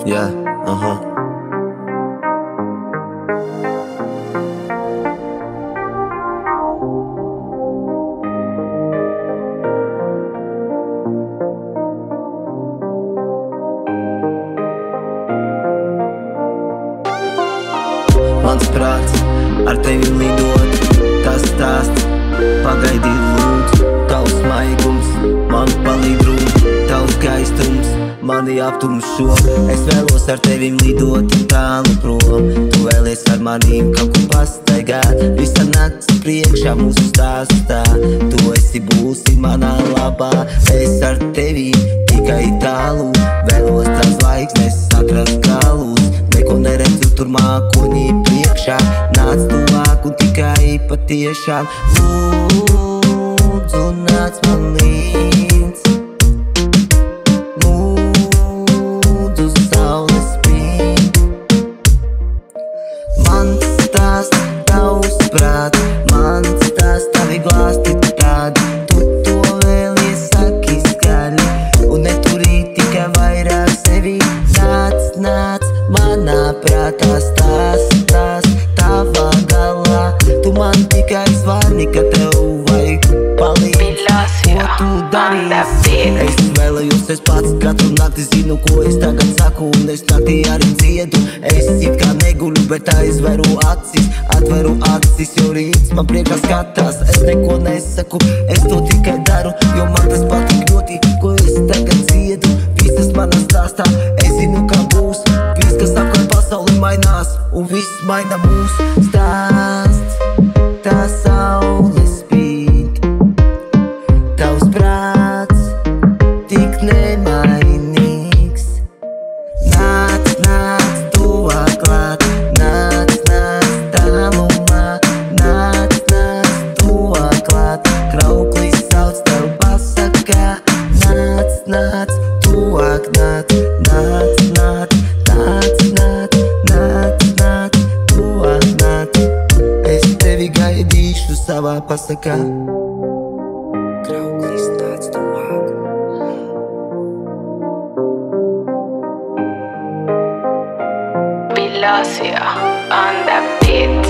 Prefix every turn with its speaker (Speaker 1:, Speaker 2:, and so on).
Speaker 1: Yeah, Mans prāts ar tevi lidot, tas stāsts pagaidi lūdzu. Tavs maigums man palīd rūt, tavs gaistums mani aptumšo. Es vēlos ar tevi lidot tālu prom, tu vēlies ar manīm kaut kur pastaigāt. Visa nakts priekšā mūsu stāstā, tu esi būsi manā labā. Es ar tevi tikai tālu, vēlos tās zvaigznes atrast galus. Neko neredzu tur mākoņi priekšā, nāc tuvāk un tikai patiešām. Lūdzu, nāc man līdz. Lūdzu, saule spīd. Mans stāsts, tavs prāts, mans stāsts, tavi glāsti tādi. Tu to vēlies, saki skaļi, un neturī tikai vairāk sevi. Nāc, nāc, manā prātā stāsts, tavā galā. Tu man tikai zvani, ka tev vajag palīdz. Ko tu darīsi? Es vēlējos es pats katru nakti, zinu, ko es tagad saku, un es naktī arī dziedu. Es it kā neguļu, bet aizveru acis, atveru acis, jo rīts man priekšā skatās. Es neko nesaku, es to tikai daru, jo man tas patīk ļoti, ko es tagad dziedu. Visas manas stāstā, es zinu, kā būs. Viss, kas apkārt pasauli mainās, un viss maina mūs. Stāsts, tā saule spīd. Tavs prāts, tik nemainīgs. Nāc, nāc, tuvāk klāt. Nāc, nāc, tālumā. Nāc, nāc, tuvāk klāt. Krauklis sauc tev pasakā. Nāc, nāc, tuvāk nāc. Nāc, nāc, nāc, nāc, nāc, nāc, tuvāk nāc. Es tevi gaidīšu savā pasakā. Krauklis nāc tuvāk.
Speaker 2: Villasia on the beat.